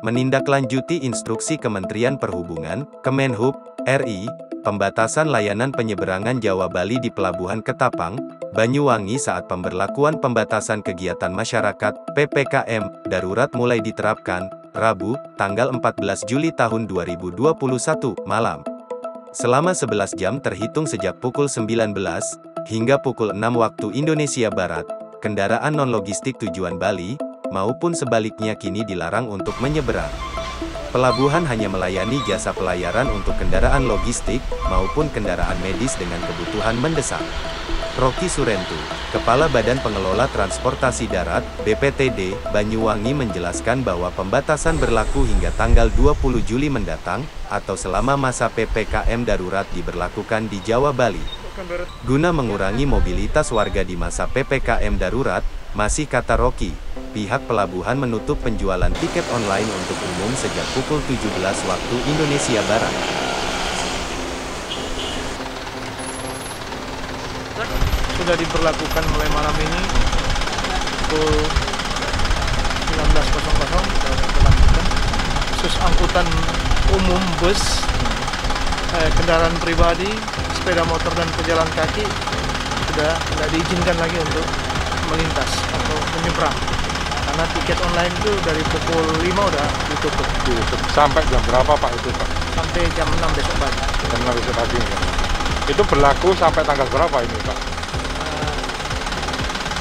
menindaklanjuti instruksi Kementerian Perhubungan, Kemenhub, RI, pembatasan layanan penyeberangan Jawa Bali di Pelabuhan Ketapang, Banyuwangi saat pemberlakuan pembatasan kegiatan masyarakat, PPKM, darurat mulai diterapkan, Rabu, tanggal 14 Juli tahun 2021, malam. Selama 11 jam terhitung sejak pukul 19, hingga pukul 6 waktu Indonesia Barat, kendaraan non-logistik tujuan Bali, maupun sebaliknya kini dilarang untuk menyeberang. Pelabuhan hanya melayani jasa pelayaran untuk kendaraan logistik, maupun kendaraan medis dengan kebutuhan mendesak. Rocky Surentu, Kepala Badan Pengelola Transportasi Darat, BPTD, Banyuwangi menjelaskan bahwa pembatasan berlaku hingga tanggal 20 Juli mendatang, atau selama masa PPKM darurat diberlakukan di Jawa Bali. Guna mengurangi mobilitas warga di masa PPKM darurat, masih kata Rocky, pihak pelabuhan menutup penjualan tiket online untuk umum sejak pukul 17 waktu Indonesia Barat. Sudah diberlakukan mulai malam ini pukul 19.00 khusus angkutan umum bus, kendaraan pribadi, sepeda motor dan pejalan kaki sudah tidak diizinkan lagi untuk melintas atau menyeberang karena tiket online itu dari pukul 5 udah ditutup. Sampai jam berapa Pak itu Pak? Sampai jam 6 besok pagi. Jam 6 besok pagi ya. Itu berlaku sampai tanggal berapa ini Pak?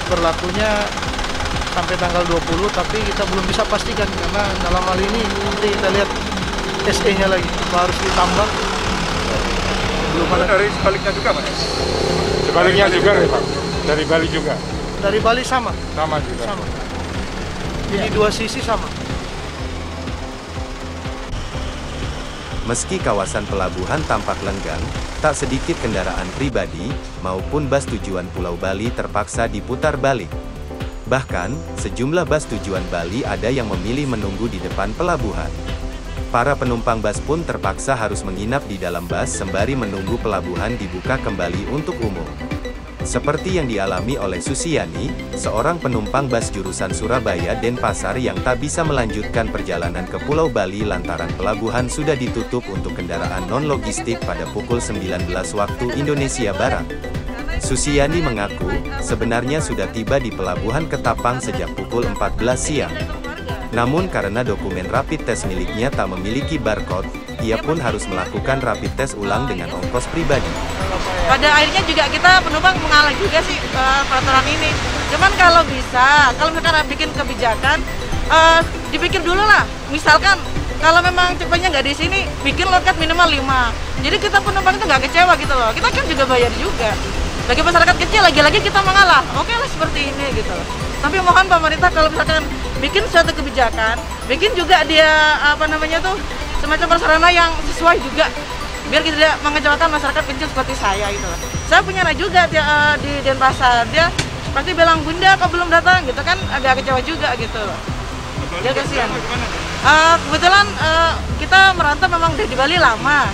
Berlakunya sampai tanggal 20, tapi kita belum bisa pastikan karena dalam hal ini nanti kita lihat SE-nya lagi harus ditambah. Belum ada. Dari sebaliknya juga Pak? Sebaliknya juga ya Pak? Dari Bali juga? Dari Bali sama? Sama juga? Sama. Jadi dua sisi sama. Meski kawasan pelabuhan tampak lenggang, tak sedikit kendaraan pribadi, maupun bus tujuan Pulau Bali terpaksa diputar balik. Bahkan, sejumlah bus tujuan Bali ada yang memilih menunggu di depan pelabuhan. Para penumpang bus pun terpaksa harus menginap di dalam bus sembari menunggu pelabuhan dibuka kembali untuk umum. Seperti yang dialami oleh Susiani, seorang penumpang bus jurusan Surabaya Denpasar yang tak bisa melanjutkan perjalanan ke Pulau Bali lantaran pelabuhan sudah ditutup untuk kendaraan non-logistik pada pukul 19 waktu Indonesia Barat. Susiani mengaku, sebenarnya sudah tiba di Pelabuhan Ketapang sejak pukul 14 siang. Namun karena dokumen rapid test miliknya tak memiliki barcode, ia pun harus melakukan rapid test ulang dengan ongkos pribadi. Pada akhirnya juga kita penumpang mengalah juga sih peraturan ini. Cuman kalau bisa, kalau misalkan bikin kebijakan, dipikir dulu lah. Misalkan kalau memang cepatnya nggak di sini, bikin loket minimal 5. Jadi kita penumpang itu nggak kecewa gitu loh. Kita kan juga bayar juga. Bagi masyarakat kecil lagi-lagi kita mengalah. Oke lah seperti ini gitu. Tapi mohon pemerintah kalau misalkan bikin suatu kebijakan, bikin juga dia semacam prasarana yang sesuai juga. Biar kita tidak mengecewakan masyarakat kecil seperti saya gitu loh. Saya punya anak juga di Denpasar, dia pasti bilang bunda kok belum datang gitu kan, agak kecewa juga gitu. Dia kasihan. Kebetulan kita merantau memang udah di Bali lama.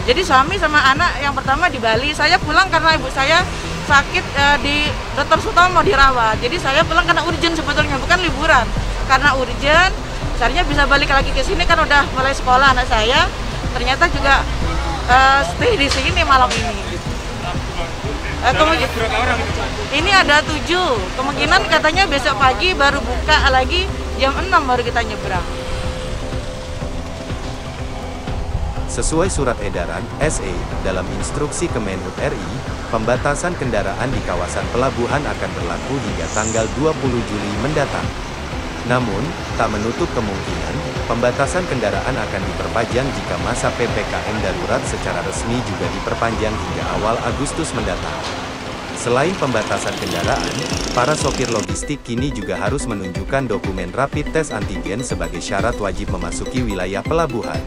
Jadi suami sama anak yang pertama di Bali, saya pulang karena ibu saya sakit di Dr. Sutomo dirawat. Jadi saya pulang karena urgent sebetulnya, bukan liburan. Karena urgent, seharusnya bisa balik lagi ke sini kan udah mulai sekolah anak saya. Ternyata juga stay di sini malam ini. Ini ada 7. Kemungkinan katanya besok pagi baru buka lagi jam 6 baru kita nyebrang. Sesuai surat edaran SE dalam instruksi Kemenhub RI, pembatasan kendaraan di kawasan pelabuhan akan berlaku hingga tanggal 20 Juli mendatang. Namun, tak menutup kemungkinan, pembatasan kendaraan akan diperpanjang jika masa PPKM darurat secara resmi juga diperpanjang hingga awal Agustus mendatang. Selain pembatasan kendaraan, para sopir logistik kini juga harus menunjukkan dokumen rapid test antigen sebagai syarat wajib memasuki wilayah pelabuhan.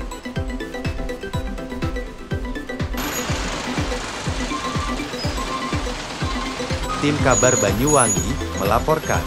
Tim Kabar Banyuwangi melaporkan.